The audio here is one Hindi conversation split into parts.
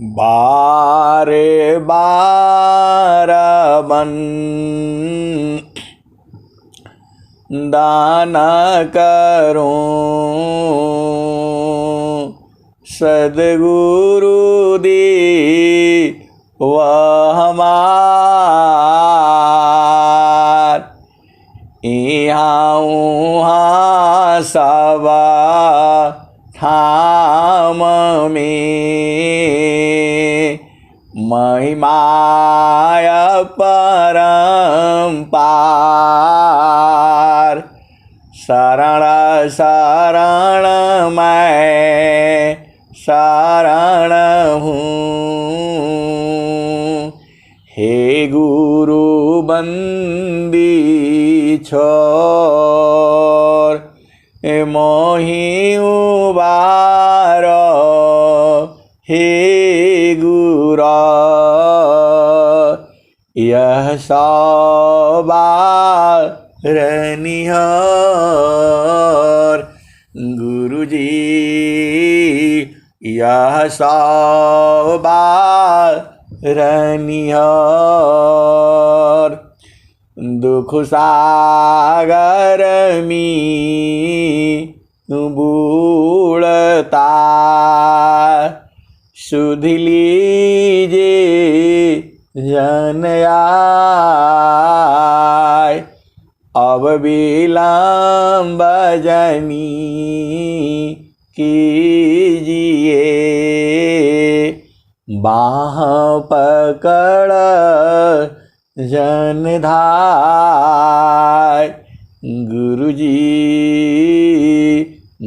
बार बार बन दाना करूं सद्गुरु दी वह हमार यहाँ उहाँ सबा थाम में महिमाय परम्पार शरण शरण मैं शरण हूँ हे गुरु बंदी छोर मोहि उबारो हे गुरु यह सवार निहार गुरुजी यह सवार निहार दुख सागर में बूढ़ता सुध लीजे जन आय अब विलम्ब जनी कीजिए बाह पकड़ जन धाय गुरुजी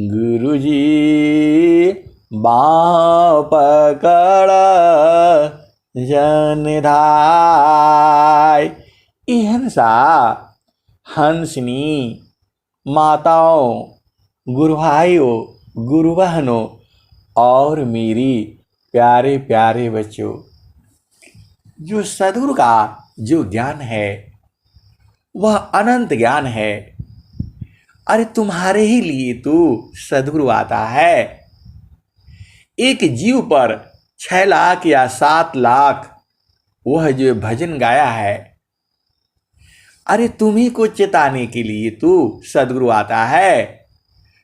गुरुजी बाह पकड़ जन धाय। इहंसा हंसनी माताओं, गुरु भाइयों, गुरु बहनों और मेरी प्यारे प्यारे बच्चों, जो सद्गुरु का जो ज्ञान है वह अनंत ज्ञान है। अरे तुम्हारे ही लिए तो सद्गुरु आता है। एक जीव पर 6 लाख या 7 लाख वह जो भजन गाया है, अरे तुम्ही को चेताने के लिए तो सद्गुरु आता है।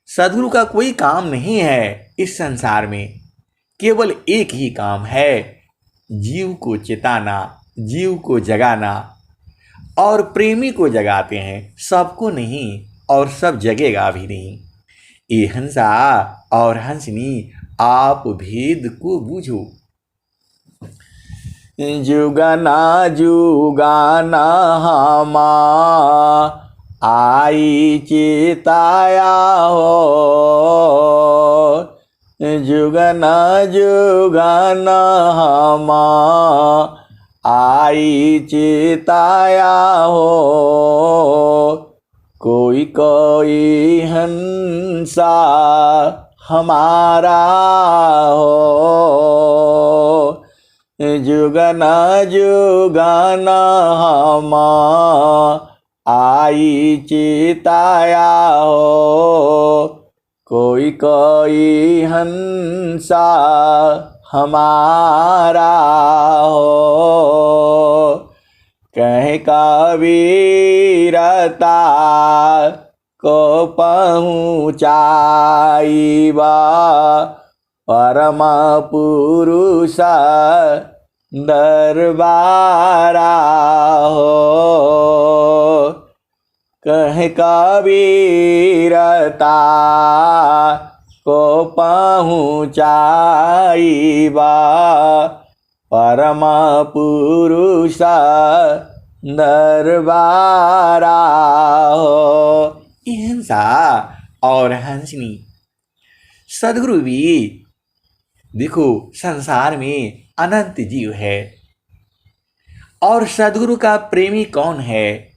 सद्गुरु का कोई काम नहीं है इस संसार में, केवल एक ही काम है, जीव को चेताना, जीव को जगाना। और प्रेमी को जगाते हैं, सबको नहीं, और सब जगेगा भी नहीं। ये हंसा और हंसनी आप भेद को बूझो। जुगना जुगाना हमा आई चेताया हो, जुगना जुगाना हमा आई चेताया हो। कोई कोई हंसा हमारा हो, जुगना जुगाना हमा आई चेताया हो। कोई कोई हंसा हमारा हो, कह कबीरता को पहुँचाईबा परम पुरुष दरबारा हो। कह कबीरता को पहुँचाईबा परम पुरुष दरबारा हो। हिंसा और हंसनी सद्गुरु भी देखो संसार में अनंत जीव है, और सद्गुरु का प्रेमी कौन है,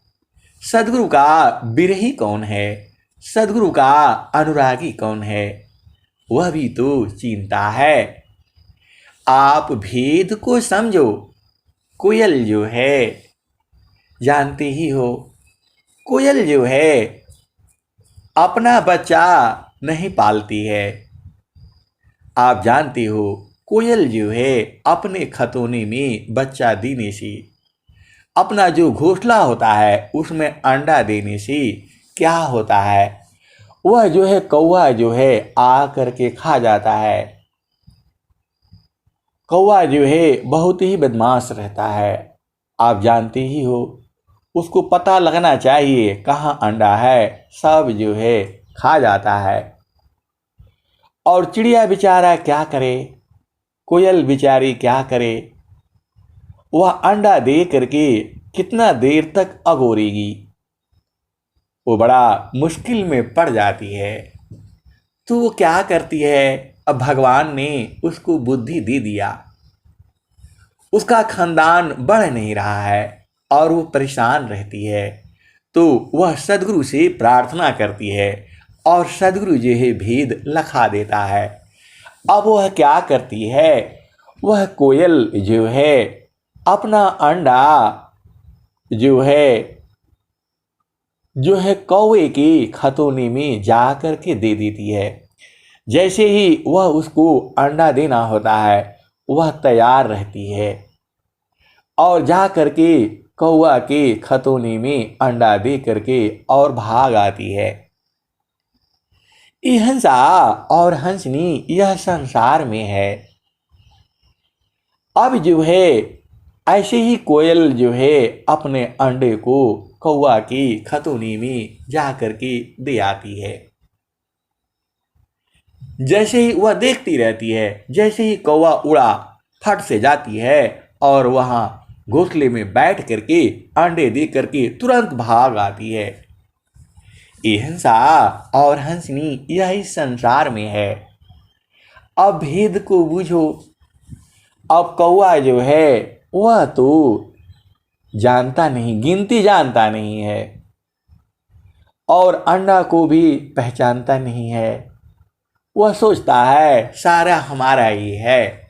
सद्गुरु का विरही कौन है, सद्गुरु का अनुरागी कौन है, वह भी तो चिंता है। आप भेद को समझो। कोयल जो है जानते ही हो, कोयल जो है अपना बच्चा नहीं पालती है। आप जानते हो कोयल जो है अपने खतौने में बच्चा देने से, अपना जो घोंसला होता है उसमें अंडा देने से क्या होता है, वह जो है कौवा जो है आ करके खा जाता है। कौवा जो है बहुत ही बदमाश रहता है, आप जानते ही हो। उसको पता लगना चाहिए कहाँ अंडा है, सब जो है खा जाता है। और चिड़िया बेचारा क्या करे, कोयल बेचारी क्या करे, वह अंडा दे करके कितना देर तक अगोरेगी, वो बड़ा मुश्किल में पड़ जाती है। तो वो क्या करती है, अब भगवान ने उसको बुद्धि दे दिया, उसका खानदान बढ़ नहीं रहा है और वो परेशान रहती है। तो वह सदगुरु से प्रार्थना करती है और सदगुरु जो है भेद लखा देता है। अब वह क्या करती है, वह कोयल जो है अपना अंडा जो है कौवे के खतौने में जा कर के दे देती है। जैसे ही वह उसको अंडा देना होता है वह तैयार रहती है और जा करके कौवा के खतौने में अंडा दे करके और भाग आती है। ये हंसा और हंसनी यह संसार में है। अब जो है ऐसे ही कोयल जो है अपने अंडे को कौवा की खतौनी में जा करके दे आती है। जैसे ही वह देखती रहती है, जैसे ही कौवा उड़ा फट से जाती है और वहां घोंसले में बैठ करके अंडे दे करके तुरंत भाग आती है। ये हंसा और हंसनी यही संसार में है। अब भेद को बूझो। अब कौवा जो है वह तो जानता नहीं, गिनती जानता नहीं है और अंडा को भी पहचानता नहीं है। वह सोचता है सारा हमारा ही है।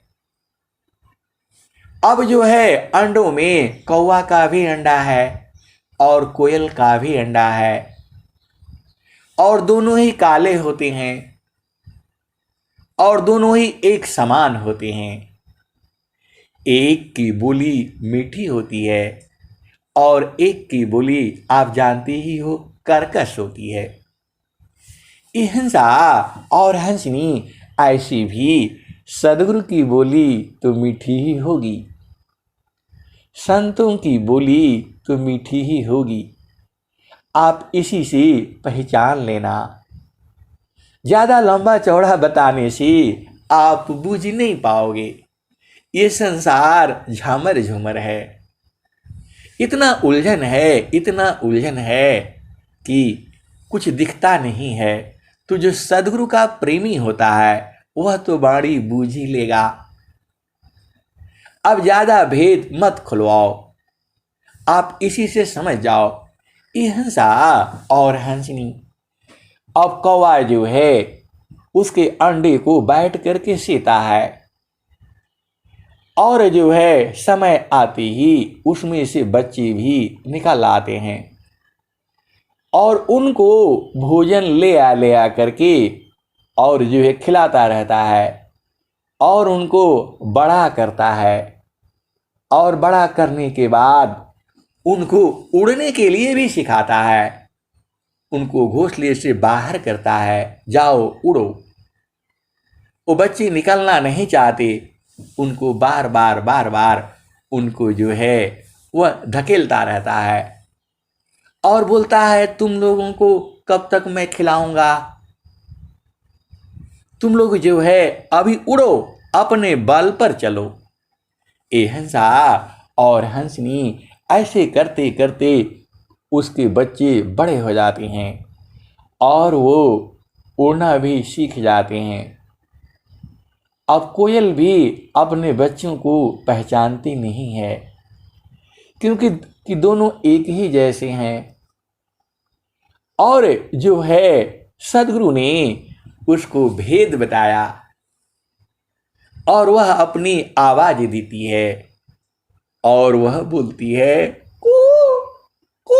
अब जो है अंडों में कौवा का भी अंडा है और कोयल का भी अंडा है और दोनों ही काले होते हैं और दोनों ही एक समान होते हैं। एक की बोली मीठी होती है और एक की बोली आप जानते ही हो कर्कश होती है। ये हंसा और हंसनी ऐसी भी सदगुरु की बोली तो मीठी ही होगी, संतों की बोली तो मीठी ही होगी। आप इसी से पहचान लेना। ज़्यादा लंबा चौड़ा बताने से आप बूझ नहीं पाओगे। ये संसार झमर झूमर है, इतना उलझन है, इतना उलझन है कि कुछ दिखता नहीं है। तो जो सदगुरु का प्रेमी होता है वह तो बाणी बूझ ही लेगा। अब ज़्यादा भेद मत खुलवाओ, आप इसी से समझ जाओ। ये हंसा और हंसनी। अब कौवा जो है उसके अंडे को बैठ करके सेता है और जो है समय आते ही उसमें से बच्चे भी निकल आते हैं और उनको भोजन ले आ करके और जो है खिलाता रहता है और उनको बड़ा करता है और बड़ा करने के बाद उनको उड़ने के लिए भी सिखाता है। उनको घोंसले से बाहर करता है, जाओ उड़ो। वो बच्चे निकलना नहीं चाहते, उनको बार बार उनको जो है वह धकेलता रहता है और बोलता है तुम लोगों को कब तक मैं खिलाऊंगा, तुम लोग जो है अभी उड़ो, अपने बल पर चलो। ये हंसा और हंसनी ऐसे करते करते उसके बच्चे बड़े हो जाते हैं और वो उड़ना भी सीख जाते हैं। अब कोयल भी अपने बच्चों को पहचानती नहीं है क्योंकि दोनों एक ही जैसे हैं और जो है सदगुरु ने उसको भेद बताया और वह अपनी आवाज देती है और वह बोलती है कू कू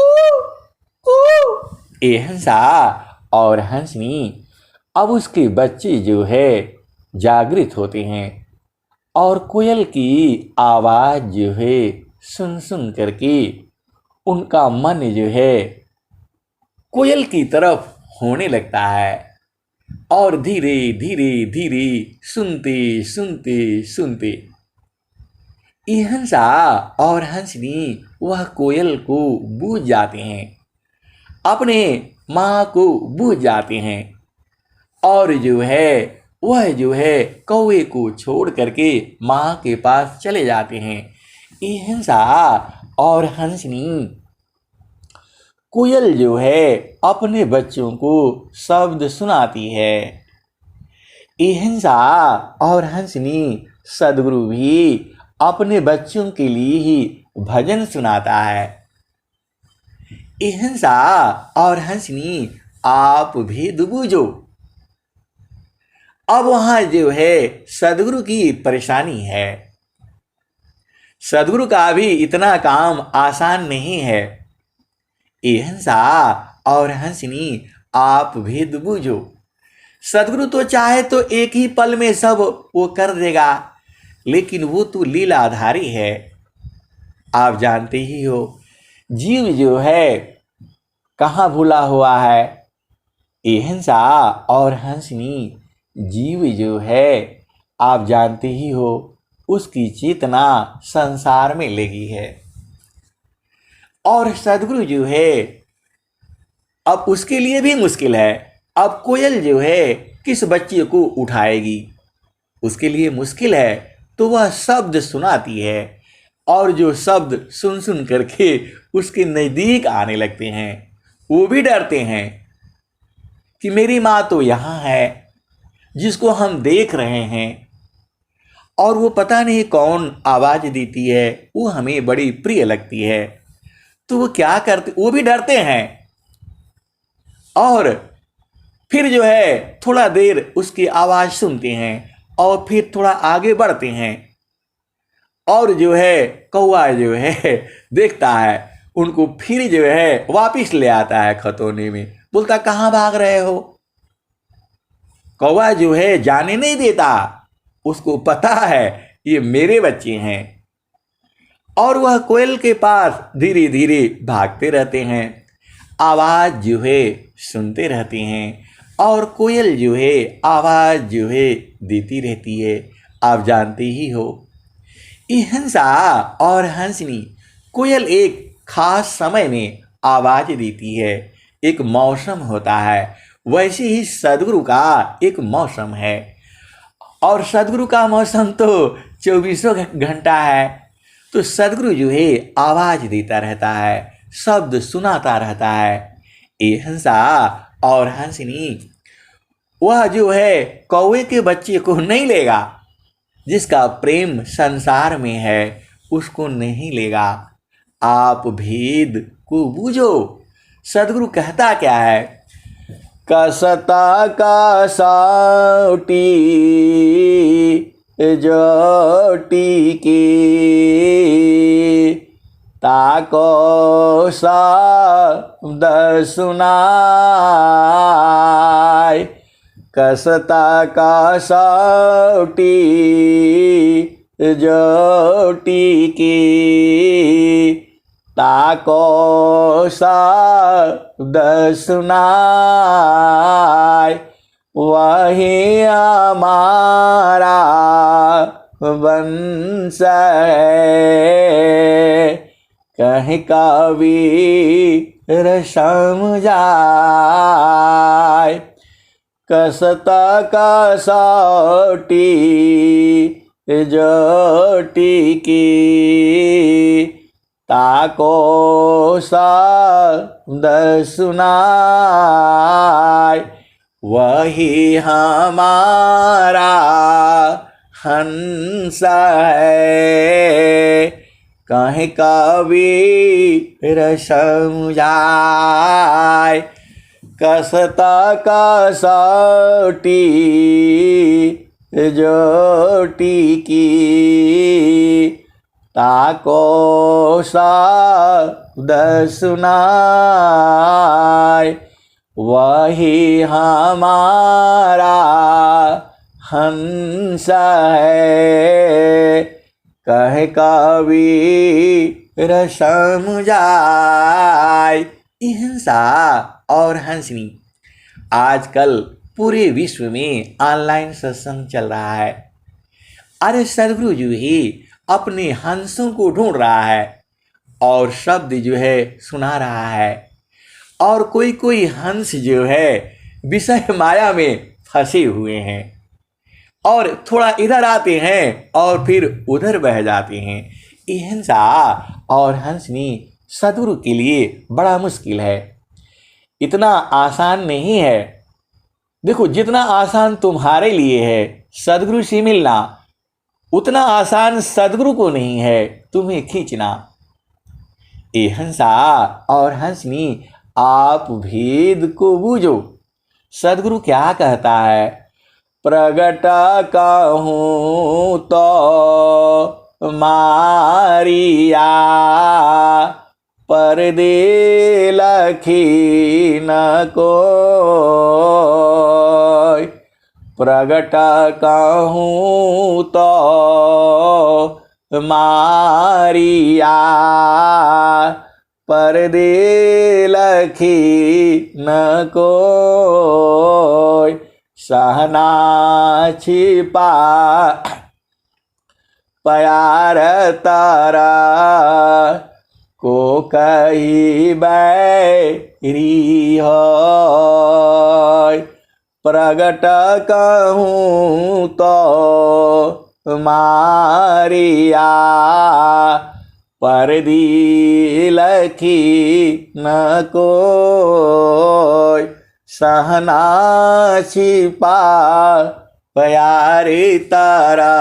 कू। ये हंसा और हंसनी अब उसके बच्चे जो है जागृत होते हैं और कोयल की आवाज़ जो है सुन सुन करके उनका मन जो है कोयल की तरफ होने लगता है और धीरे धीरे धीरे सुनते सुनते सुनते ये हंसा और हंसनी वह कोयल को बूझ जाते हैं, अपने माँ को बूझ जाते हैं और जो है वह जो है कौवे को छोड़ करके माँ के पास चले जाते हैं। ये हंसा और हंसनी कोयल जो है अपने बच्चों को शब्द सुनाती है। ये हंसा और हंसनी सदगुरु भी अपने बच्चों के लिए ही भजन सुनाता है। ये हंसा और हंसनी आप भी बूझो। अब वहां जो है सदगुरु की परेशानी है। सदगुरु का भी इतना काम आसान नहीं है। ये हंसा और हंसनी आप भी बूझो। सदगुरु तो चाहे तो एक ही पल में सब वो कर देगा, लेकिन वो तो लीलाधारी है। आप जानते ही हो जीव जो है कहाँ भूला हुआ है। ये हंसा और हंसनी जीव जो है आप जानते ही हो उसकी चेतना संसार में लगी है और सदगुरु जो है अब उसके लिए भी मुश्किल है। अब कोयल जो है किस बच्चे को उठाएगी, उसके लिए मुश्किल है, तो वह शब्द सुनाती है और जो शब्द सुन सुन करके उसके नज़दीक आने लगते हैं। वो भी डरते हैं कि मेरी माँ तो यहाँ है जिसको हम देख रहे हैं और वो पता नहीं कौन आवाज़ देती है, वो हमें बड़ी प्रिय लगती है। तो वो क्या करते, वो भी डरते हैं और फिर जो है थोड़ा देर उसकी आवाज़ सुनते हैं और फिर थोड़ा आगे बढ़ते हैं और जो है कौवा जो है देखता है उनको, फिर जो है वापिस ले आता है खतौनी में, बोलता कहाँ भाग रहे हो। कौवा जो है जाने नहीं देता, उसको पता है ये मेरे बच्चे हैं और वह कोयल के पास धीरे धीरे भागते रहते हैं, आवाज़ जो है सुनते रहते हैं और कोयल जो है आवाज़ जो है देती रहती है। आप जानते ही हो ये हंसा और हंसनी कोयल एक खास समय में आवाज़ देती है, एक मौसम होता है। वैसे ही सदगुरु का एक मौसम है और सदगुरु का मौसम तो 24 घंटा है। तो सदगुरु जो है आवाज़ देता रहता है, शब्द सुनाता रहता है। ये हंसा और हंसनी वह जो है कौवे के बच्चे को नहीं लेगा, जिसका प्रेम संसार में है उसको नहीं लेगा। आप भेद को बूझो। सदगुरु कहता क्या है, कसता का साटी जोटी की ताको शब्द सुनाय, कसता का साटी जोटी की ताको शब्द सुनाय, वही हमारा वंश है, कहीं कबीर समझाय, कसता कसौटी जोटी की ताको शब्द सुनाय, वही हमारा हंस है, कहीं कबीर समझाय, कसता कसौटी जोटी की ताको शब्द सुनाय, वही हमारा हंस है, कहे कबीर समझाय। हिंसा और हंसनी। आजकल पूरे विश्व में ऑनलाइन सत्संग चल रहा है। अरे सदगुरु जो ही अपने हंसों को ढूंढ रहा है और शब्द जो है सुना रहा है, और कोई कोई हंस जो है विषय माया में फंसे हुए हैं और थोड़ा इधर आते हैं और फिर उधर बह जाते हैं। ये हिंसा और हंसनी सदगुरु के लिए बड़ा मुश्किल है, इतना आसान नहीं है। देखो, जितना आसान तुम्हारे लिए है सदगुरु से मिलना, उतना आसान सदगुरु को नहीं है तुम्हें खींचना। ये हंसा और हंसनी, आप भेद को बूझो। सदगुरु क्या कहता है? प्रगट कहूँ तो मारिया, पर्दे लखी न कोय। प्रगट कहूँ तो मारिया, पर्दे लखी न कोय। सहना छिपा प्यार तारा, को कही बैरी होय। प्रगट कहूँ तो मारिया, पर्दी लखी न कोय। सहना छिपा प्यार तारा,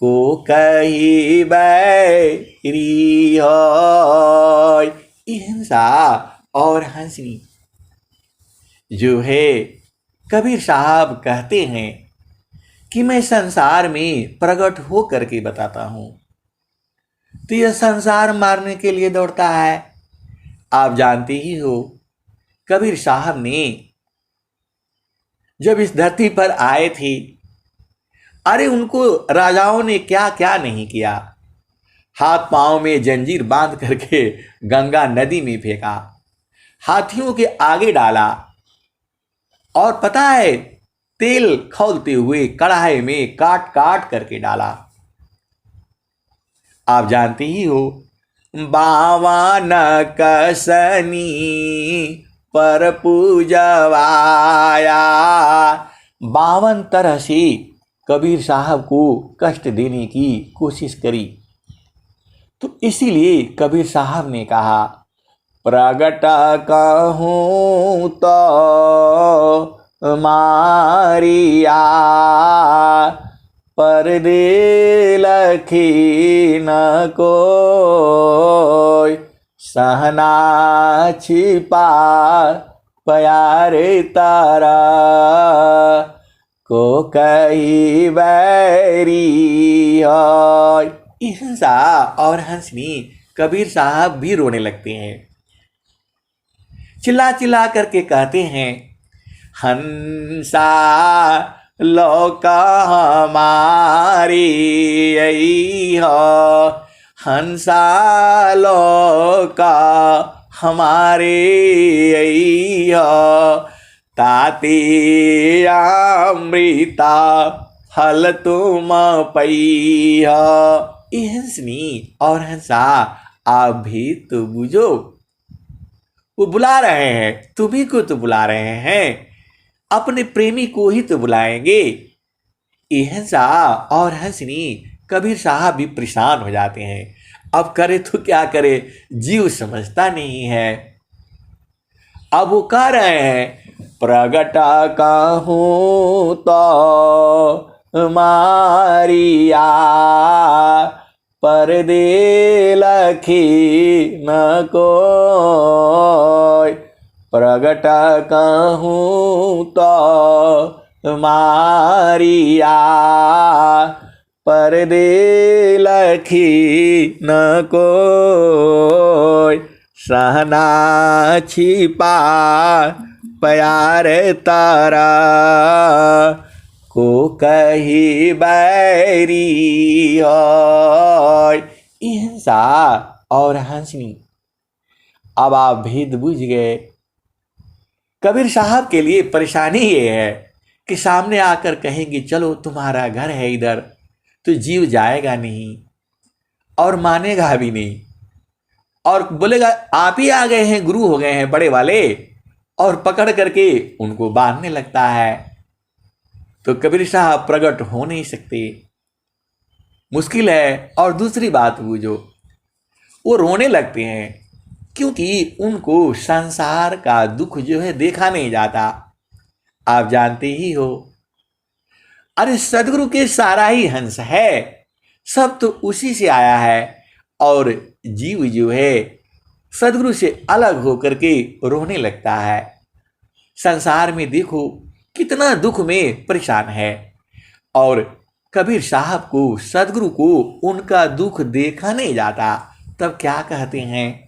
को कही बैरी होय। हिंसा और हंसनी जो है, कबीर साहब कहते हैं कि मैं संसार में प्रकट हो करके बताता हूं, तो यह संसार मारने के लिए दौड़ता है। आप जानते ही हो, कबीर साहब ने जब इस धरती पर आए थे, अरे उनको राजाओं ने क्या क्या नहीं किया। हाथ पांव में जंजीर बांध करके गंगा नदी में फेंका, हाथियों के आगे डाला, और पता है तेल खौलते हुए कढ़ाई में काट काट करके डाला। आप जानते ही हो, बावन कसनी पर पूजवाया। 52 तरह से कबीर साहब को कष्ट देने की कोशिश करी, तो इसीलिए कबीर साहब ने कहा, प्रगट कहूँ तो मारिया, पर्दे लखी न कोय। सहना छिपा प्यार तारा, को कही बैरी होय। हिंसा और हंसनी, कबीर साहब भी रोने लगते हैं, चिल्ला चिल्ला करके कहते हैं, हंसा लौका हमारी यही हो। हंसा लौका हमारे यही हो। ताती अमृता फल तुम पई हो। हंसनी और हंसा, आप भी तो बुझो। वो बुला रहे हैं, तुम्ही को तो बुला रहे हैं, अपने प्रेमी को ही तो बुलाएंगे। हंसा और हंसनी, कबीर साहब भी परेशान हो जाते हैं। अब करे तो क्या करे, जीव समझता नहीं है। अब वो कह रहे हैं, प्रगट कहूँ तो मारिया, पर्दे लखी न कोय। प्रगट कहूँ तो मारिया, पर्दे लखी न कोय। सहना छिपा प्यार तारा, को कही बैरी होय। ई हंसा और हंसनी। अब आप भेद बुझ गए। कबीर साहब के लिए परेशानी ये है कि सामने आकर कहेंगे चलो तुम्हारा घर है इधर, तो जीव जाएगा नहीं और मानेगा भी नहीं, और बोलेगा आप ही आ गए हैं, गुरु हो गए हैं बड़े वाले, और पकड़ करके उनको बांधने लगता है। तो कबीर साहब प्रकट हो नहीं सकते, मुश्किल है। और दूसरी बात बूझो, वो रोने लगते हैं क्योंकि उनको संसार का दुख जो है देखा नहीं जाता। आप जानते ही हो, अरे सदगुरु के सारा ही हंस है, सब तो उसी से आया है, और जीव जो है सदगुरु से अलग होकर के रोने लगता है। संसार में देखो कितना दुख में परेशान है, और कबीर साहब को, सदगुरु को उनका दुख देखा नहीं जाता। तब क्या कहते हैं,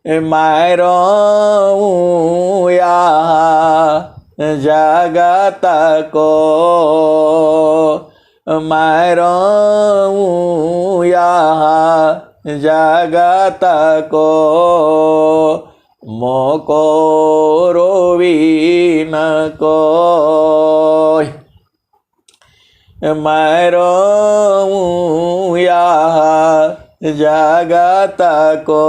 मैं रोऊं यहाँ जगत को, मैं रोऊं यहाँ जगत को, मोको रोवी न कोय। मैं रोऊं यहाँ जगत को,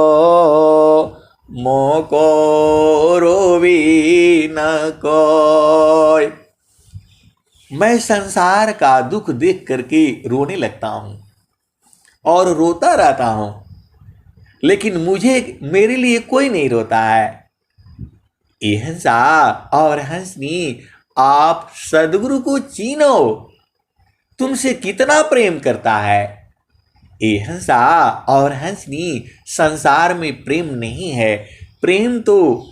मोको रोवी न कोय। मैं संसार का दुख देख करके रोने लगता हूं और रोता रहता हूं, लेकिन मेरे लिए कोई नहीं रोता है। ये हंसा और हंसनी, आप सदगुरु को चीनो, तुमसे कितना प्रेम करता है। ये हंसा और हंसनी, संसार में प्रेम नहीं है। प्रेम तो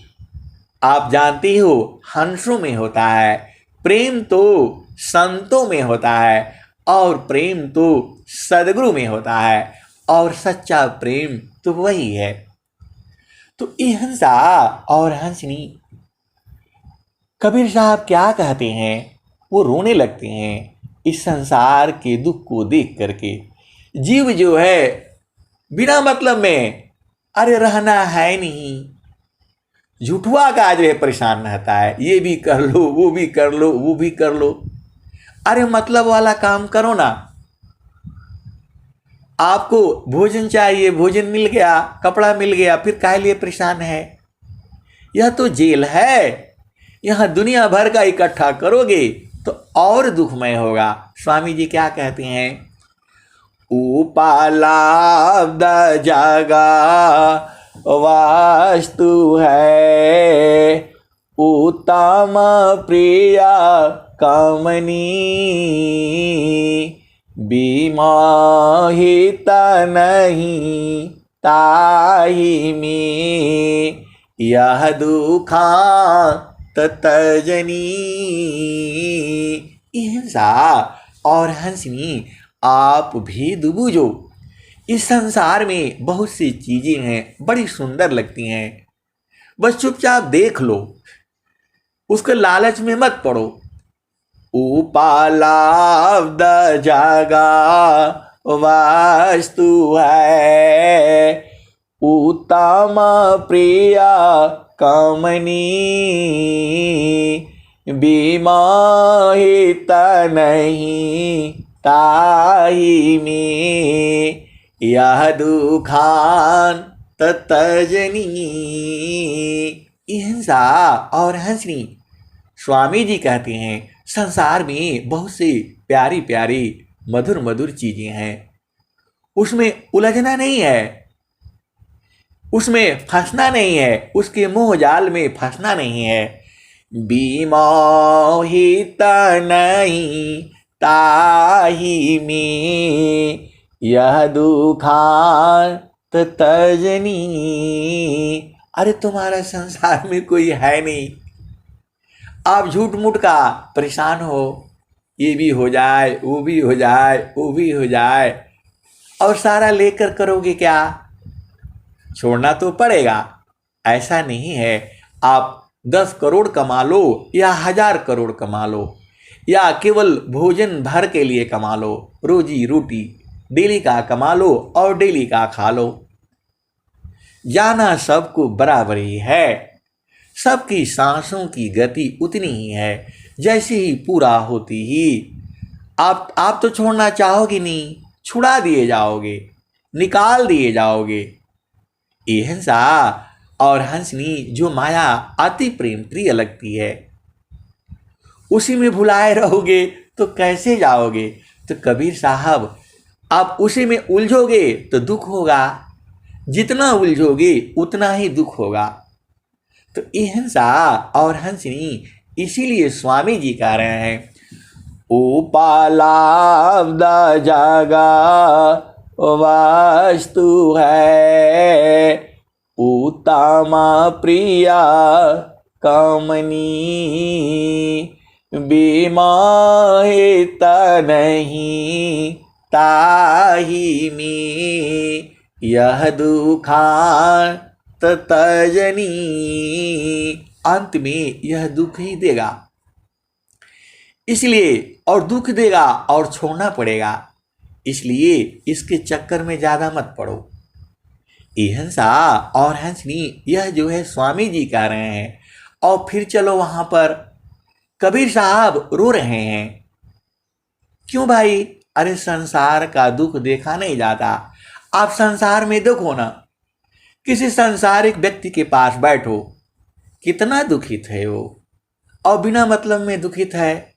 आप जानते हो हंसों में होता है, प्रेम तो संतों में होता है, और प्रेम तो सदगुरु में होता है, और सच्चा प्रेम तो वही है। तो ये हंसा और हंसनी, कबीर साहब क्या कहते हैं, वो रोने लगते हैं इस संसार के दुख को देख करके। जीव जो है बिना मतलब में अरे रहना है नहीं, झूठुआ का आज परेशान रहता है, ये भी कर लो, वो भी कर लो, वो भी कर लो। अरे मतलब वाला काम करो ना। आपको भोजन चाहिए, भोजन मिल गया, कपड़ा मिल गया, फिर काहे लिए परेशान है। यह तो जेल है, यहां दुनिया भर का इकट्ठा करोगे तो और दुखमय होगा। स्वामी जी क्या कहते हैं, उपालाब्ध जगा वास्तु है, उत्तम प्रिया कमनी, विमोहित नहीं ताहि में, यह दुखा तजनी। हिंसा और हंसनी, आप भी बूझो, इस संसार में बहुत सी चीजें हैं बड़ी सुंदर लगती हैं, बस चुपचाप देख लो, उसके लालच में मत पड़ो। उपालाब्ध जगा वास्तु है, उत्तम प्रिया कमनी, विमोहित नहीं ताहि में, यह दुखान तजनी। हिंसा और हंसनी, स्वामी जी कहते हैं संसार में बहुत सी प्यारी प्यारी मधुर मधुर चीजें हैं, उसमें उलझना नहीं है, उसमें फंसना नहीं है, उसके मोह जाल में फंसना नहीं है। विमोहित नहीं ताहि में, यह दुखान तजनी। अरे तुम्हारा संसार में कोई है नहीं, आप झूठ मूठ का परेशान हो, ये भी हो जाए, वो भी हो जाए, वो भी हो जाए, और सारा लेकर करोगे क्या, छोड़ना तो पड़ेगा। ऐसा नहीं है, आप 10 करोड़ कमा लो या 1000 करोड़ कमा लो, या केवल भोजन भर के लिए कमा लो, रोजी रोटी डेली का कमा लो और डेली का खा लो। जाना सबको बराबर ही है, सबकी सांसों की गति उतनी ही है, जैसे ही पूरा होती ही आप तो छोड़ना चाहोगे नहीं, छुड़ा दिए जाओगे, निकाल दिए जाओगे। ये हिंसा और हंसनी जो माया अति प्रेम प्रिय लगती है, उसी में भुलाए रहोगे तो कैसे जाओगे। तो कबीर साहब, आप उसी में उलझोगे तो दुख होगा, जितना उलझोगे उतना ही दुख होगा। तो ये हिंसा और हंसनी इसीलिए स्वामी जी कह रहे हैं, उपालाब्ध जगा वास्तु है, उत्तमा प्रिया कमनी, विमाहित नहीं ताही में, यह दुखांत तजनी। अंत में यह दुख ही देगा, इसलिए और दुख देगा और छोड़ना पड़ेगा, इसलिए इसके चक्कर में ज़्यादा मत पड़ो। ये हिंसा और हंसनी यह जो है स्वामी जी कह रहे हैं। और फिर चलो वहाँ पर कबीर साहब रो रहे हैं, क्यों भाई? अरे संसार का दुख देखा नहीं जाता, आप संसार में देखो ना, किसी संसारिक व्यक्ति के पास बैठो, कितना दुखित है वो, और बिना मतलब में दुखित है।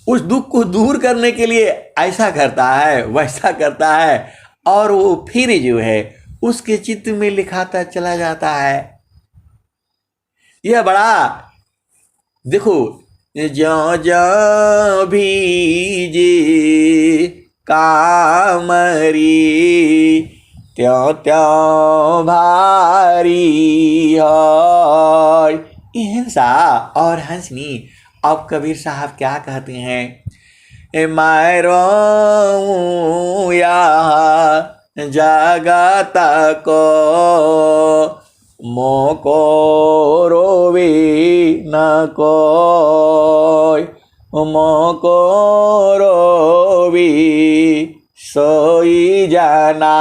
उस दुख को दूर करने के लिए ऐसा करता है, वैसा करता है, और वो फिर जो है उसके चित्त में लिखाता चला जाता है। यह बड़ा देखो, ज्यों ज्यों भीजे कामरी, त्यों त्यों भारी है। हिंसा और हंसनी। अब कबीर साहब क्या कहते हैं, मैं रोऊं यहाँ जगत को, मोको रोवे न कोई, मोको रोवी सोई जना,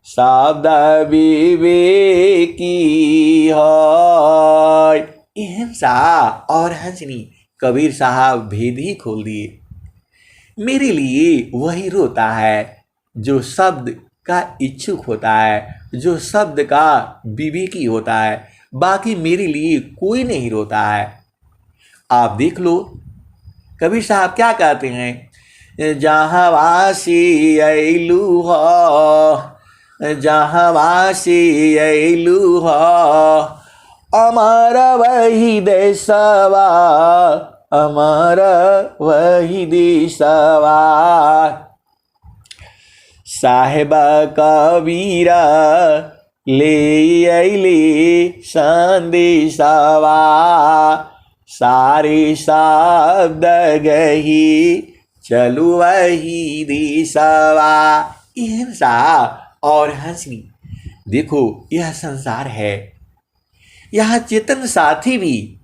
शब्द विवेकी है। हिंसा और हंसनी कबीर साहब भेद ही खोल दिए। मेरे लिए वही रोता है जो शब्द का इच्छुक होता है, जो शब्द का विवेकी होता है, बाकी मेरे लिए कोई नहीं रोता है। आप देख लो कबीर साहब क्या कहते हैं, जहाँ वासी ऐलू हो, जहाँ वासी ऐलू हो, अमर वही देशवा, अमर वही देशवा, साहेब कबीरा ले अइले संदेशवा, सारे शब्द गही चलू वही देशवा। हिंसा और हंसनी, देखो यह संसार है, यह चेतन साथी भी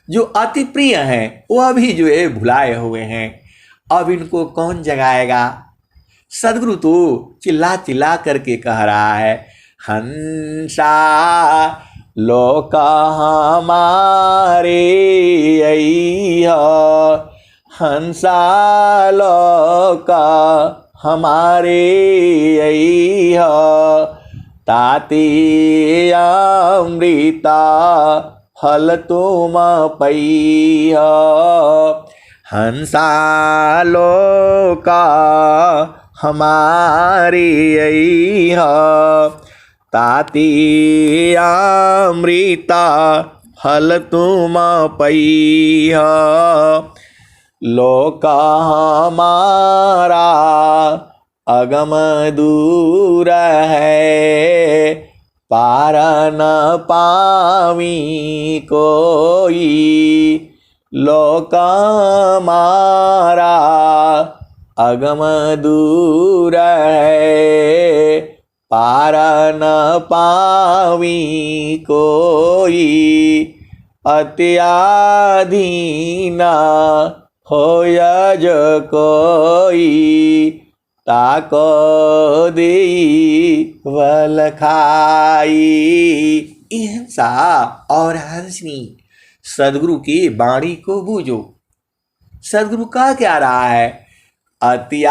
जो अति प्रिय हैं वह भी जो है भुलाए हुए हैं। अब इनको कौन जगाएगा? सदगुरु तो चिल्ला चिल्ला करके कह रहा है, हंसा लोक हमारे अइहा, हंसा लोक हमारे अइहा, ताते अमृता फल तुम पइहा, हंसा लोका हमारे अइहा, ताते अमृता फल तुम पइहा, लोक हमारा अगम दूर है, पार न पावी कोई, लोक हमारा अगम दूर है, पार न पावी कोई, अत्याधीना होय जो कोई ताको देई वल खाई। अहिंसा और हंसनी सदगुरु की वाणी को बूझो। सदगुरु का क्या रहा है? अत्याधीना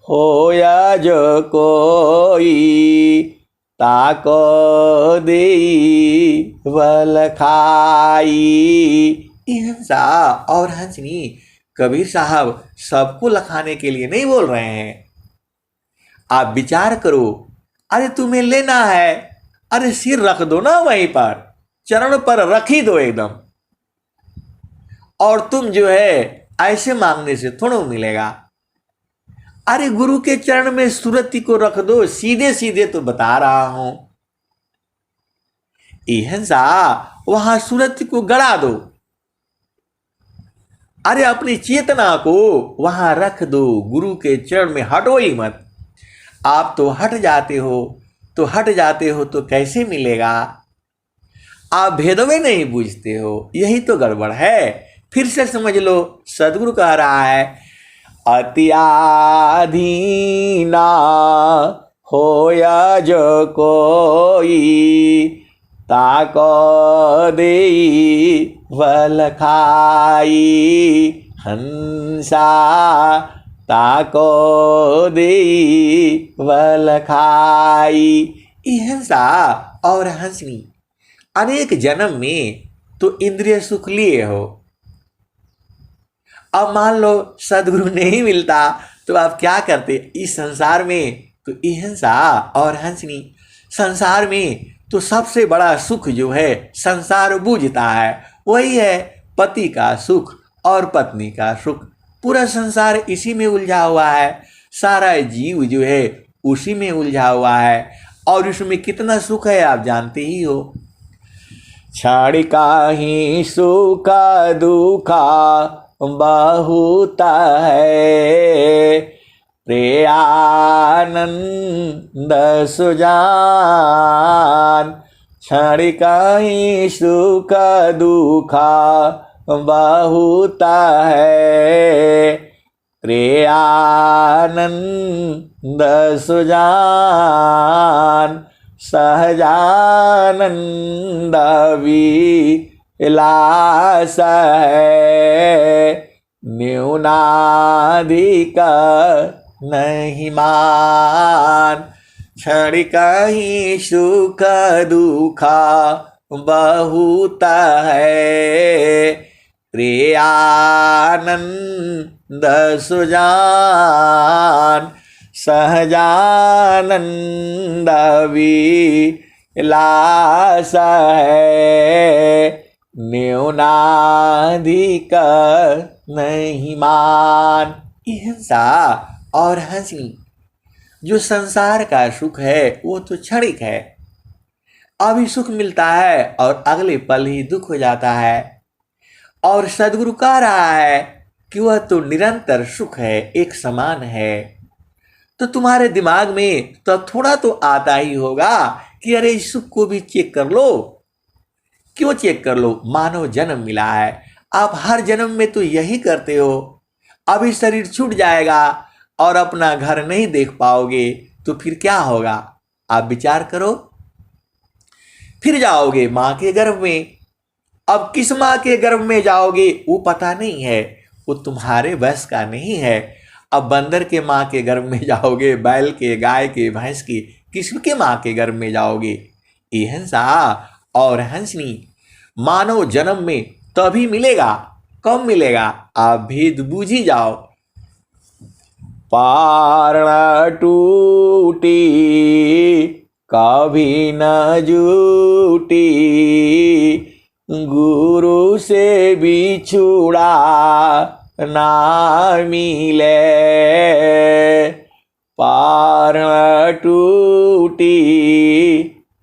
होया जो कोई ताको देई वल खाई। अहिंसा और हंसनी कबीर साहब सबको लखाने के लिए नहीं बोल रहे हैं। आप विचार करो, अरे तुम्हें लेना है, अरे सिर रख दो ना वहीं पर, चरण पर रख ही दो एकदम। और तुम जो है ऐसे मांगने से थोड़ा मिलेगा। अरे गुरु के चरण में सुरति को रख दो, सीधे सीधे तो बता रहा हूं। अहिंसा वहां सुरति को गड़ा दो। अरे अपनी चेतना को वहां रख दो, गुरु के चरण में हटो ही मत। आप तो हट जाते हो तो कैसे मिलेगा? आप भेदवे नहीं बूझते हो, यही तो गड़बड़ है। फिर से समझ लो, सदगुरु कह रहा है अत्याधीना होया जो कोई ताको देई वल खाई। हंसा ताको देई वल खाई। अहिंसा और हंसनी अनेक जन्म में तो इंद्रिय सुख लिए हो। अब मान लो सदगुरु नहीं मिलता तो आप क्या करते इस संसार में? तो अहिंसा और हंसनी संसार में तो सबसे बड़ा सुख जो है संसार बूझता है, वही है पति का सुख और पत्नी का सुख। पूरा संसार इसी में उलझा हुआ है, सारा जीव जो है उसी में उलझा हुआ है। और उसमें कितना सुख है आप जानते ही हो। क्षणिका ही सुख दुखा बहुत है, प्रेयानंद सुजान। क्षणिका ही सुख दुखा बहुत है, प्रेयानंद सुजान। सहजानंद विलास है, न्यूनाधिक नहीं मान। क्षणिका ही सुख दुखा बहुत है, प्रियानंद सुजान। सहजानंद विलास है, न्यूनाधिक नहीं मान। अहिंसा और हंसनी जो संसार का सुख है वो तो क्षणिक है, अभी सुख मिलता है और अगले पल ही दुख हो जाता है। और सदगुरु कह रहा है कि वह तो निरंतर सुख है, एक समान है। तो तुम्हारे दिमाग में तो थोड़ा तो आता ही होगा कि अरे इस सुख को भी चेक कर लो। क्यों चेक कर लो? मानव जन्म मिला है, आप हर जन्म में तो यही करते हो। अभी शरीर छूट जाएगा और अपना घर नहीं देख पाओगे तो फिर क्या होगा? आप विचार करो। फिर जाओगे मां के गर्भ में। अब किस मां के गर्भ में जाओगे वो पता नहीं है, वो तुम्हारे बस का नहीं है। अब बंदर के मां के गर्भ में जाओगे, बैल के, गाय के, भैंस की, किसके मां के गर्भ में जाओगे? अहिंसा और हंसनी मानव जन्म में तभी मिलेगा। कब मिलेगा? आप भेद बूझ ही जाओ। पारणा टूटी कभी न जूटी, गुरु से बिछुड़ा ना मिले। पारणा टूटी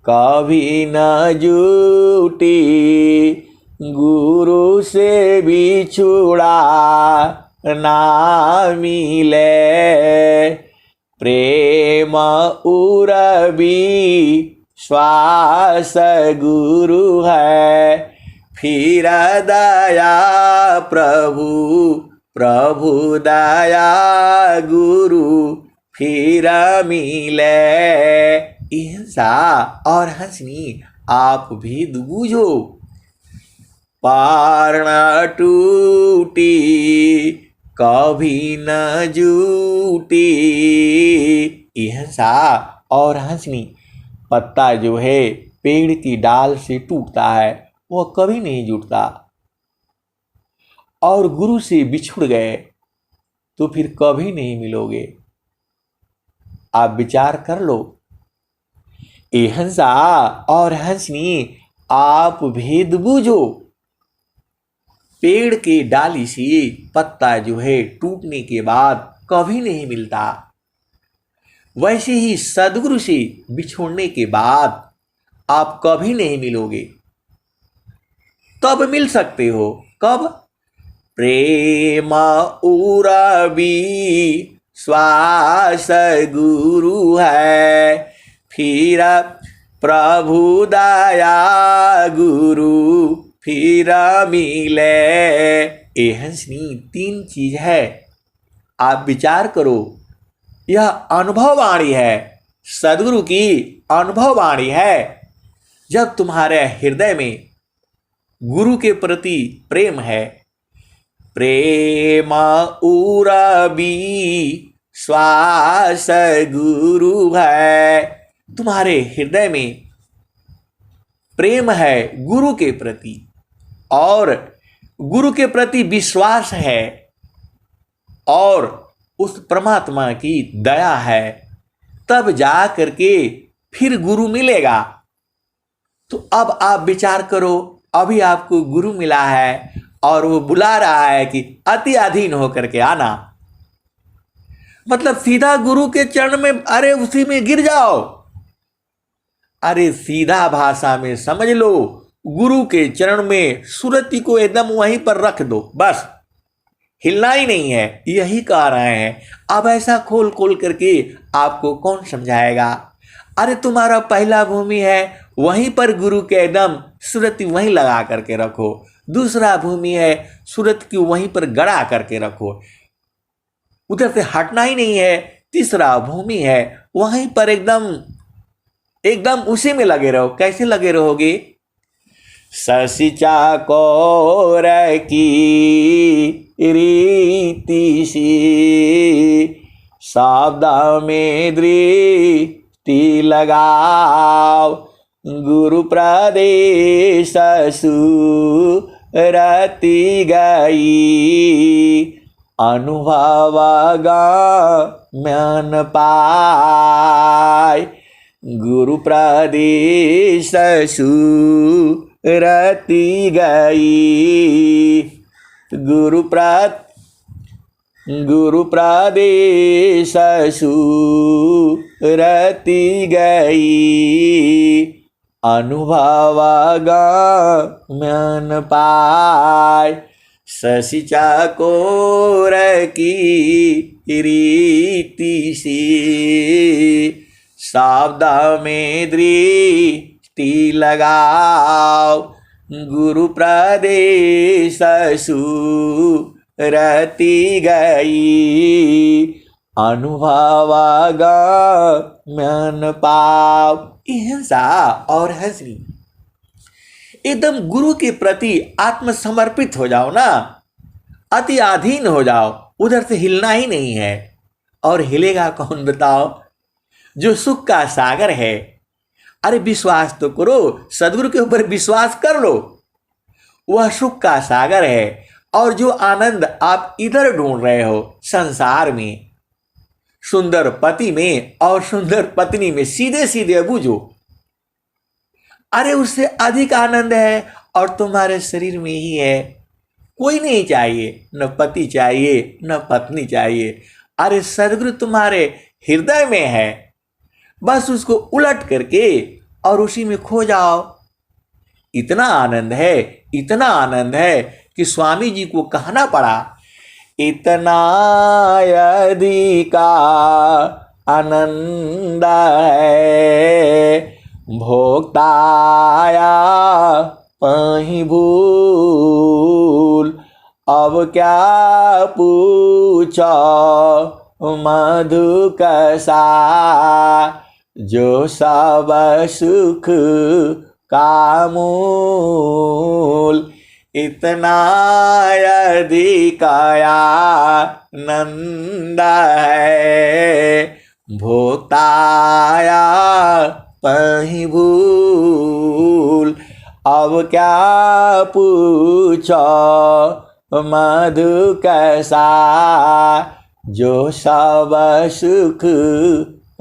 कभी न जूटी, गुरु से बिछुड़ा ना मिले। प्रेम उरबी श्वास गुरु है, फिर दया प्रभु, प्रभु दया गुरु फिर मिले। हिंसा और हंसनी आप भेद बूझो, पार न टूटी कभी न जूटी। हिंसा और हंसनी, पत्ता जो है पेड़ की डाल से टूटता है वह कभी नहीं जुटता, और गुरु से बिछुड़ गए तो फिर कभी नहीं मिलोगे। आप विचार कर लो, ये हंसा और हंसनी आप भेद बूझो। पेड़ की डाली से पत्ता जो है टूटने के बाद कभी नहीं मिलता, वैसे ही सदगुरु से बिछोड़ने के बाद आप कभी नहीं मिलोगे। तब मिल सकते हो, कब? प्रेम उरबी श्वास गुरु है, फिर प्रभु दया गुरु फिर मिले। ये हंसनी तीन चीज है, आप विचार करो। यह अनुभव वाणी है, सदगुरु की अनुभव वाणी है। जब तुम्हारे हृदय में गुरु के प्रति प्रेम है, प्रेम उरबी श्वास गुरु है, तुम्हारे हृदय में प्रेम है गुरु के प्रति और गुरु के प्रति विश्वास है और उस परमात्मा की दया है, तब जा करके फिर गुरु मिलेगा। तो अब आप विचार करो, अभी आपको गुरु मिला है और वो बुला रहा है कि अति अधीन होकर के आना, मतलब सीधा गुरु के चरण में, अरे उसी में गिर जाओ। अरे सीधा भाषा में समझ लो, गुरु के चरण में सुरति को एकदम वहीं पर रख दो, बस हिलना ही नहीं है, यही कह रहे हैं। अब ऐसा खोल खोल करके आपको कौन समझाएगा? अरे तुम्हारा पहला भूमि है, वहीं पर गुरु के एकदम सुरति वहीं लगा करके रखो। दूसरा भूमि है, सूरत की वहीं पर गड़ा करके रखो, उधर से हटना ही नहीं है। तीसरा भूमि है, वहीं पर एकदम एकदम उसी में लगे रहो। कैसे लगे रहोगे? शशि चाकोर की रीति सी शब्द में दृष्टि लगाओ, गुरु प्रदेश सुरति गई, अनुभव गम्यन पाय, गुरु प्रदेश सुरति गई, गुरु प्रदेश सुरति गई, अनुभव गम्यन पाय। शशि चाकोर की रीति से शब्द में दृष्टि लगाओ, गुरु प्रदेश सुरति गई, अनुभव गम्यन पाओ। हिंसा और हंसनी, एकदम गुरु के प्रति आत्मसमर्पित हो जाओ ना, अति अधीन हो जाओ, उधर से हिलना ही नहीं है। और हिलेगा कौन बताओ? जो सुख का सागर है। अरे विश्वास तो करो, सदगुरु के ऊपर विश्वास कर लो, वह सुख का सागर है। और जो आनंद आप इधर ढूंढ रहे हो संसार में, सुंदर पति में और सुंदर पत्नी में, सीधे सीधे बूझो, अरे उससे अधिक आनंद है और तुम्हारे शरीर में ही है। कोई नहीं चाहिए, न पति चाहिए न पत्नी चाहिए। अरे सदगुरु तुम्हारे हृदय में है, बस उसको उलट करके और उसी में खो जाओ। इतना आनंद है, इतना आनंद है कि स्वामी जी को कहना पड़ा, इतना यदि का आनंद है, भोक्ताया पही भूल, अब क्या पूछो मधु कसा, जो सब सुख का मूल। इतना अधिक आनंद है, भोक्ताया पही भूल, अब क्या पूछो मधु कैसा, जो सब सुख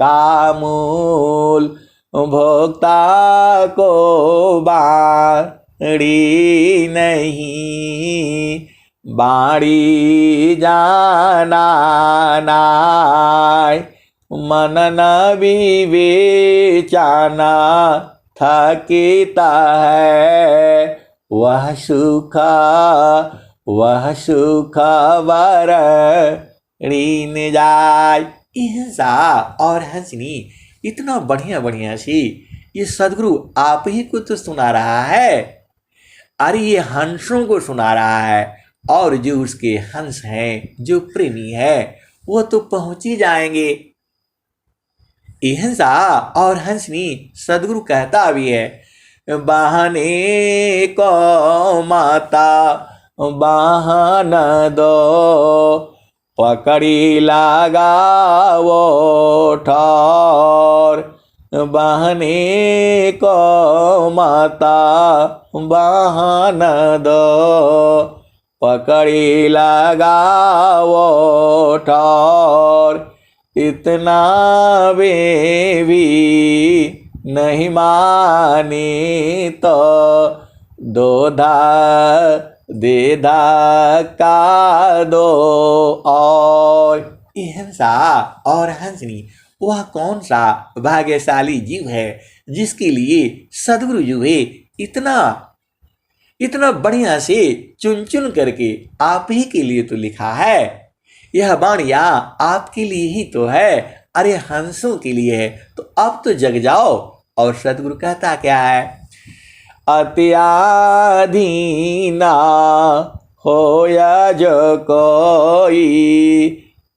का मूल। भोक्ता को बाड़ी नहीं, बाड़ी जाना नाय, मन न विवेचना थकिता है, वह सुख वर ऋण जाय। हिंसा और हंसनी इतना बढ़िया बढ़िया सी ये सदगुरु आप ही को तो सुना रहा है। अरे ये हंसों को सुना रहा है, और जो उसके हंस हैं, जो प्रेमी है, वो तो पहुंच ही जाएंगे। हिंसा और हंसनी सदगुरु कहता भी है, बहाने को माता बहान दो, पकड़ी लगाओ ठोर। बहाने को माता बहान दो, पकड़ी लगाओ ठोर। इतना वे भी नहीं माने तो दोधा दे धक्का दो और। हिंसा और हंसनी वह कौन सा भाग्यशाली जीव है जिसके लिए सदगुरु जी ने इतना बढ़िया से चुन चुन करके आप ही के लिए तो लिखा है। यह बाणिया आपके लिए ही तो है, अरे हंसों के लिए है, तो अब तो जग जाओ। और सदगुरु कहता क्या है, अत्याधीना होया जो कोई,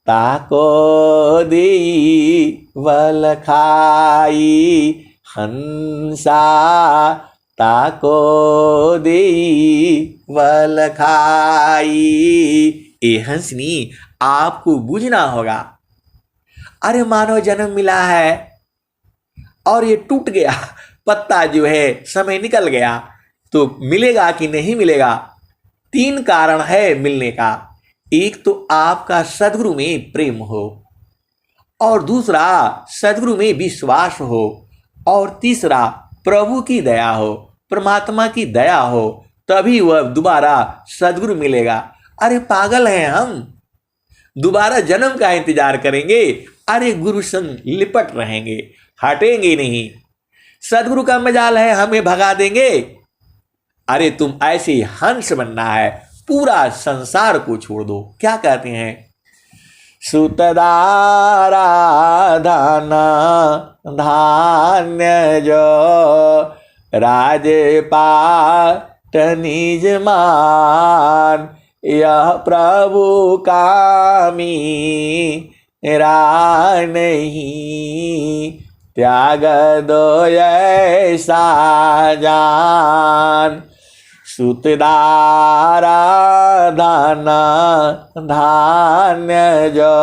ताको दी वल खाई। हंसा ताको दी वल खाई। ए हंसनी आपको बूझना होगा, अरे मानव जन्म मिला है और ये टूट गया पत्ता जो है, समय निकल गया, तो मिलेगा कि नहीं मिलेगा? 3 कारण है मिलने का। एक तो आपका सदगुरु में प्रेम हो, और दूसरा सदगुरु में विश्वास हो, और तीसरा प्रभु की दया हो, परमात्मा की दया हो, तभी वह दोबारा सदगुरु मिलेगा। अरे पागल हैं हम, दोबारा जन्म का इंतजार करेंगे? अरे गुरु संग लिपट रहेंगे, हटेंगे नहीं। सदगुरु का मजाल है हमें भगा देंगे? अरे तुम ऐसे हंस बनना है, पूरा संसार को छोड़ दो। क्या कहते हैं, सुतदारा धाना धान्य जो, राजपाट निज मान। यह प्रभु कामी रा नहीं, त्याग दो ऐसा जान। सुतदारा दाना धान्य जो,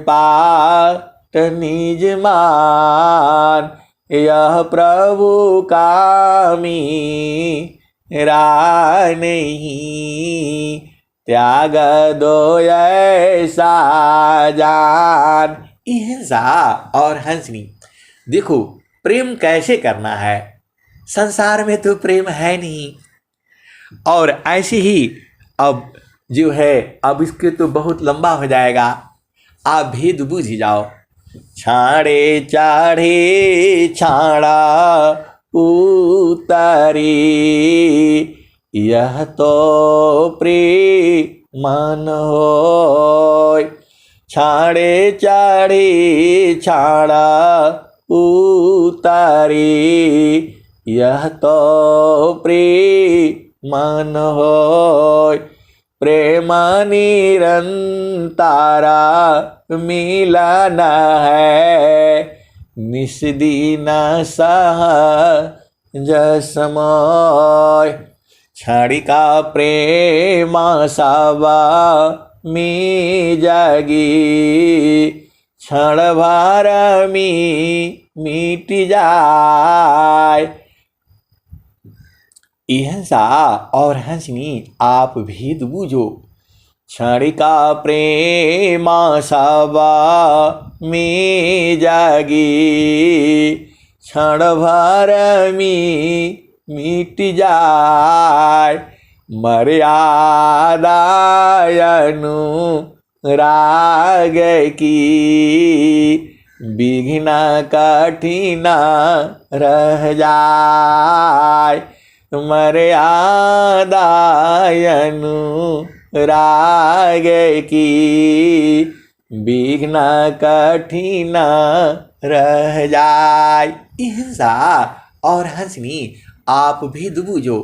राजपाट निज मान। यह प्रभु कामी रा नहीं, त्याग दो ऐसा जान। हिंसा और हंसनी, देखो प्रेम कैसे करना है, संसार में तो प्रेम है नहीं। और ऐसे ही अब जो है, अब इसके तो बहुत लंबा हो जाएगा, आप भेद बूझ ही जाओ। छाड़े चाढ़े छाड़ा उतारी, यह तो प्रेम मन हो। छाड़े चाढ़े छाड़ा उतारे, यह तो प्रेम मन होय। प्रेम निरंतारा मिलन है, निस दिन सहज समय। क्षणिका प्रेम सवा मी जागी, क्षण भर में मिट जाए। अहिंसा और हंसनी आप भेद बूझो, क्षणिका प्रेम सवा में जागी, क्षण भर में मिट जाए। मर्यादा अनुराग की, विघ्न कठिन रह जाए। मर्यादा अनुराग की, विघ्न कठिन रह जाए। अहिंसा और हंसनी आप भेद बूझो,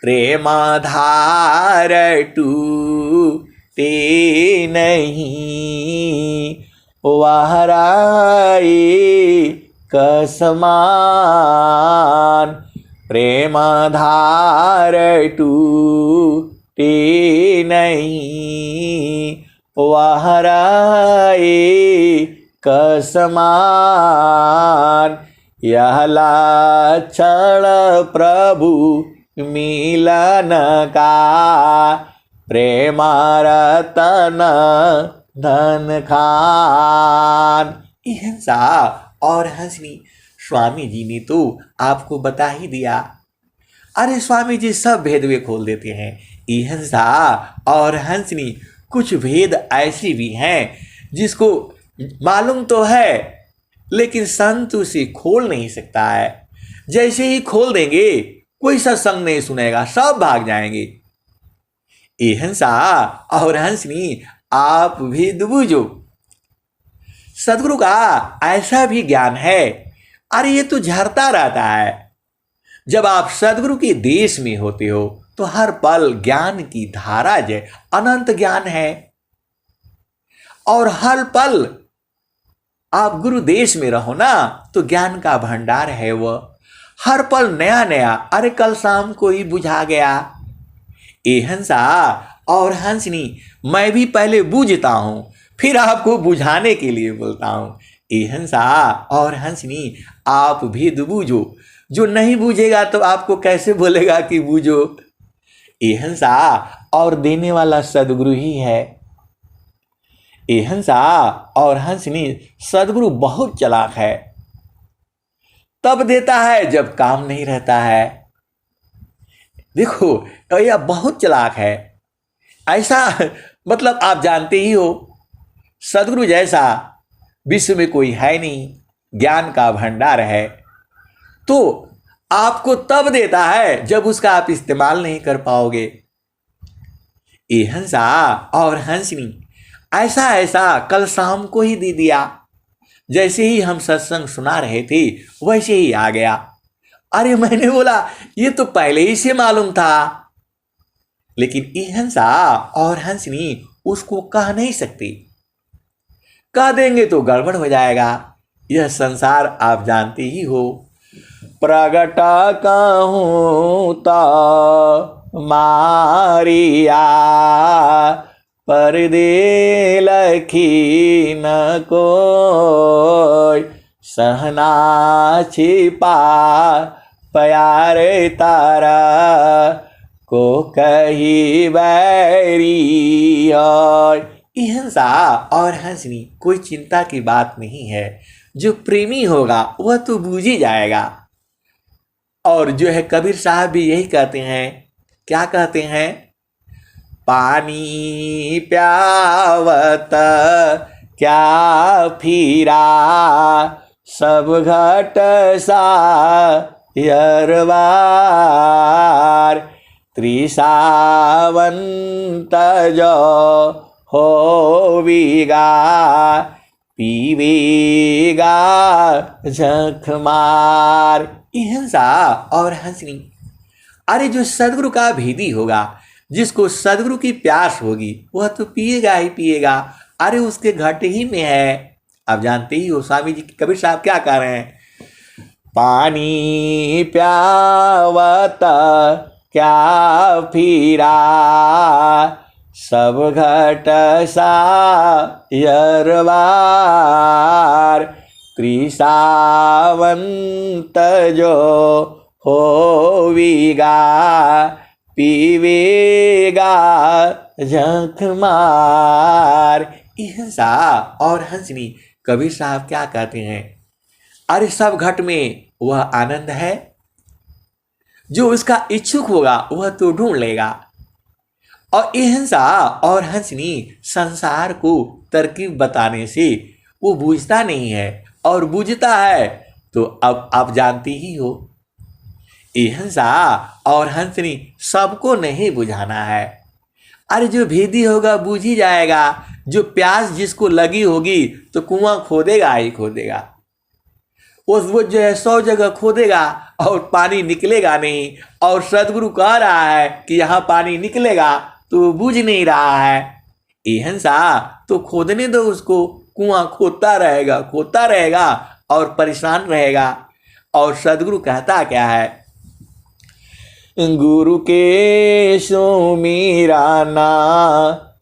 प्रेमाधार टूटे नहीं, वहराए कसमान। प्रेमाधार टूटे नहीं, वहराए कसमान। यह लक्षण प्रभु मिलन का, प्रेम रतन धन खान। अहिंसा और हंसनी स्वामी जी ने तो आपको बता ही दिया। अरे स्वामी जी सब भेद वे खोल देते हैं। अहिंसा और हंसनी कुछ भेद ऐसे भी हैं जिसको मालूम तो है लेकिन संत उसे खोल नहीं सकता है। जैसे ही खोल देंगे कोई सत्संग नहीं सुनेगा, सब भाग जाएंगे। अहिंसा और हंसनी आप भेद बूझो। सदगुरु का ऐसा भी ज्ञान है, अरे ये तो झरता रहता है। जब आप सदगुरु के देश में होते हो तो हर पल ज्ञान की धारा जय अनंत ज्ञान है, और हर पल आप गुरु देश में रहो ना तो ज्ञान का भंडार है वह। हर पल नया नया, अरे कल शाम को ही बुझा गया। अहिंसा और हंसनी मैं भी पहले बूझता हूं फिर आपको बुझाने के लिए बोलता हूं। अहिंसा और हंसनी आप भेद बूझो। जो नहीं बूझेगा तो आपको कैसे बोलेगा कि बूझो। अहिंसा और देने वाला सदगुरु ही है। अहिंसा और हंसनी सदगुरु बहुत चालाक है, तब देता है जब काम नहीं रहता है। देखो यह बहुत चालाक है। ऐसा मतलब आप जानते ही हो सदगुरु जैसा विश्व में कोई है नहीं, ज्ञान का भंडार है। तो आपको तब देता है जब उसका आप इस्तेमाल नहीं कर पाओगे। अहिंसा और हंसनी ऐसा ऐसा कल शाम को ही दे दिया। जैसे ही हम सत्संग सुना रहे थे वैसे ही आ गया। अरे मैंने बोला ये तो पहले ही से मालूम था, लेकिन अहिंसा और हंसनी उसको कह नहीं सकती। कह देंगे तो गड़बड़ हो जाएगा। यह संसार आप जानते ही हो। प्रगट कहूँ तो मारिया, पर्दे लखी न कोई, सहना छिपा प्यारे तारा को कही बैरी। और अहिंसा और हंसनी कोई चिंता की बात नहीं है। जो प्रेमी होगा वह तो बूझ ही जाएगा। और जो है कबीर साहब भी यही कहते हैं। क्या कहते हैं? पानी प्यावत क्या फिरा, सब घट सा यरवार, त्रिसावंत जो होविगा, पीवेगा झंख मार। ये हंसा और हंसनी। अरे जो सदगुरु का भेदी होगा, जिसको सदगुरु की प्यास होगी, वह तो पिएगा ही पिएगा। अरे उसके घट ही में है। आप जानते ही हो स्वामी जी कबीर साहब क्या कह रहे हैं, पानी प्यावत क्या फिरा, सब घट सा यरवार, त्रिसावंत जो होविगा, पीवेगा झंख मार। हंसा और हंसनी। कबीर साहब क्या कहते हैं, अरे सब घट में वह आनंद है, जो उसका इच्छुक होगा वह तो ढूंढ लेगा। और ये हंसा और हंसनी संसार को तरकीब बताने से वो बूझता नहीं है, और बूझता है तो अब आप जानती ही हो, ये हंसा और हंसनी सबको नहीं बुझाना है। अरे जो भेदी होगा बूझ ही जाएगा। जो प्यास जिसको लगी होगी तो कुआं खोदेगा ही खोदेगा। वो जो है 100 जगह खोदेगा और पानी निकलेगा नहीं। और सदगुरु कह रहा है कि यहाँ पानी निकलेगा, तो बूझ नहीं रहा है। ये हंसा तो खोदने दो उसको, कुआं खोदता रहेगा और परेशान रहेगा। और सदगुरु कहता क्या है, गुरु के सुमिराना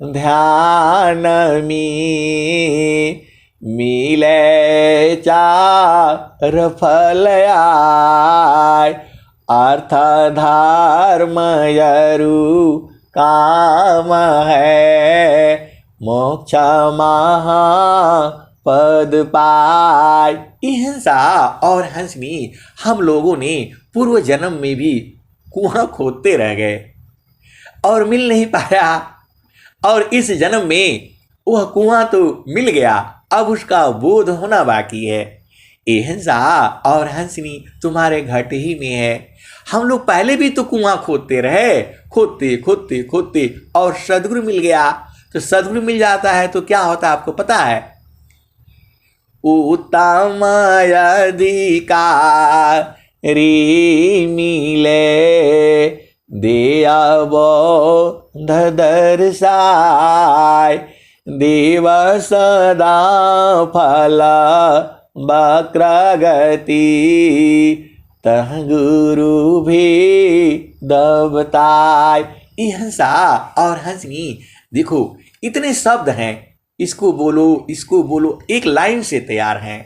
ध्यान में, मिले चार फल आय, अर्थ धर्म यरु काम है, मोक्ष महा पद पाय। हंसा और हंसनी हम लोगों ने पूर्व जन्म में भी कुआं खोदते रह गए और मिल नहीं पाया, और इस जन्म में वह कुआं तो मिल गया, अब उसका बोध होना बाकी है। ये हंसा और हंसनी तुम्हारे घट ही में है। हम लोग पहले भी तो कुआं खोदते रहे, खोदते और सदगुरु मिल गया। तो सदगुरु मिल जाता है तो क्या होता है आपको पता है, उत्तम अधिकारी मिले, देवो दर्शाय, देव सदा फल वक्रगति, तह गुरु भी दबताय। हंसा और हंसनी देखो इतने शब्द हैं, इसको बोलो एक लाइन से तैयार हैं,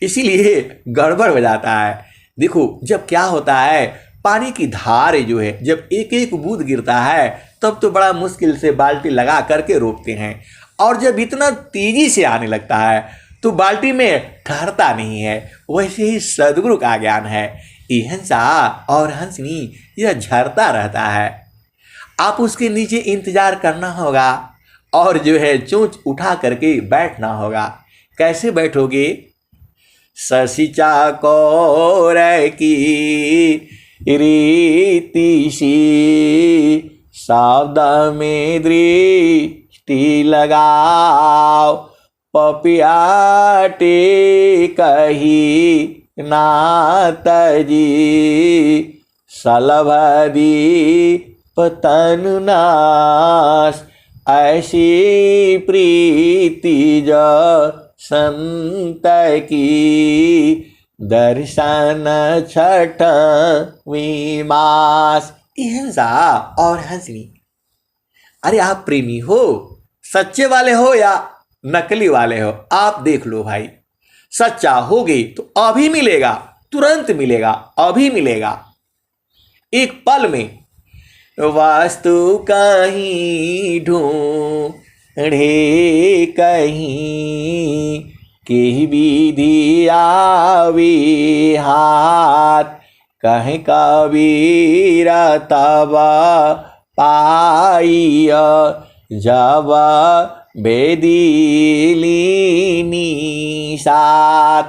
इसीलिए गड़बड़ हो जाता है। देखो जब क्या होता है, पानी की धार जो है जब एक एक बूंद गिरता है तब तो बड़ा मुश्किल से बाल्टी लगा करके रोकते हैं, और जब इतना तेजी से आने लगता है तो बाल्टी में ठहरता नहीं है। वैसे ही सदगुरु का ज्ञान है, ये हंसा और हंसनी यह झरता रहता है। आप उसके नीचे इंतजार करना होगा और जो है चोंच उठा करके बैठना होगा। कैसे बैठोगे, ससिचा कौर की रीति सी, शब्द में दृष्टि लगाओ, पपियाटे कही नात जी, सलभदी पतन नाश, ऐसी प्रीति जो संत की, दर्शन छठ विमास। हंसा और हंसनी। अरे आप प्रेमी हो, सच्चे वाले हो या नकली वाले हो, आप देख लो भाई। सच्चा होगे तो अभी मिलेगा, तुरंत मिलेगा, अभी मिलेगा, एक पल में। वास्तु कहीं ढूंढे कहीं, के विधि आवी हाथ, कहीं कबीर तब पाई, जब बेदीलीनी साथ।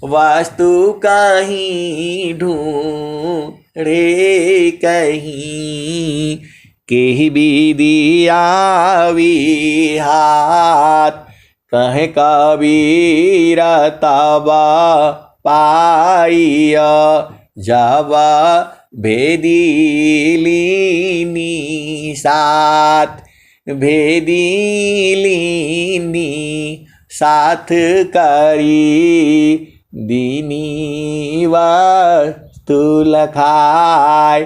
वास्तु कहीं ढूंढे कहीं, के विधि आवी हाथ, कहे कबीर तब पाइय जब भेदिलीनी साथ भेदिलीनी साथ करी दीनी वस्तु लखाय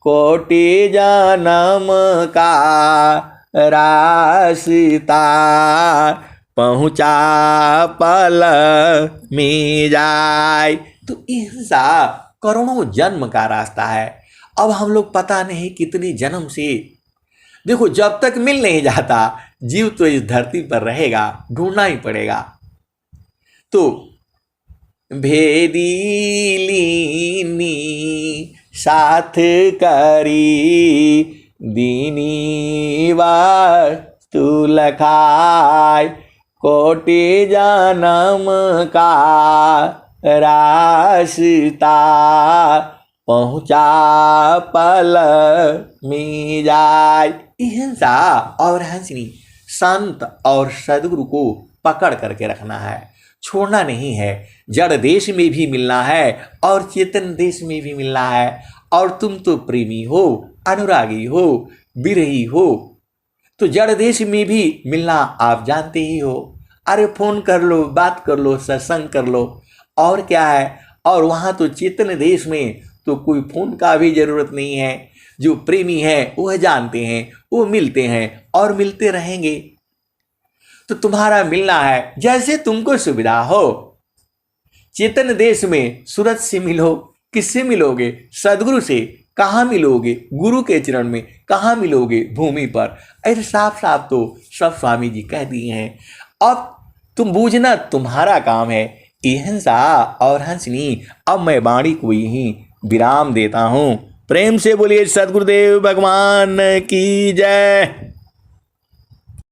कोटि जन्म का रास्ता पहुँचा पल में जाए। तो हिंसा करोड़ों जन्म का रास्ता है। अब हम लोग पता नहीं कितनी जन्म से, देखो जब तक मिल नहीं जाता जीव तो इस धरती पर रहेगा, ढूंढना ही पड़ेगा। तो भेदिलीनी साथ करी दीनी वस्तु लखाय कोटि जन्म का रास्ता पहुँचा पल में जाए। हिंसा और हंसनी संत और सदगुरु को पकड़ करके रखना है, छोड़ना नहीं है। जड़ देश में भी मिलना है और चेतन देश में भी मिलना है। और तुम तो प्रेमी हो, अनुरागी हो, विरही हो, तो जड़ देश में भी मिलना आप जानते ही हो। अरे फोन कर लो, बात कर लो, सत्संग कर लो, और क्या है। और वहाँ तो चेतन देश में तो कोई फोन का भी जरूरत नहीं है। जो प्रेमी है वह जानते हैं, वो मिलते हैं और मिलते रहेंगे। तो तुम्हारा मिलना है जैसे तुमको सुविधा हो। चेतन देश में सूरज से मिलो, किससे मिलोगे? सदगुरु से। कहाँ मिलोगे? गुरु के चरण में। कहाँ मिलोगे? भूमि पर। ऐसे साफ साफ तो सब स्वामी जी कह दिए हैं। अब तुम बूझना तुम्हारा काम है। हिंसा और हंसनी। अब मैं वाणी को यहीं विराम देता हूँ। प्रेम से बोलिए सदगुरुदेव भगवान की जय।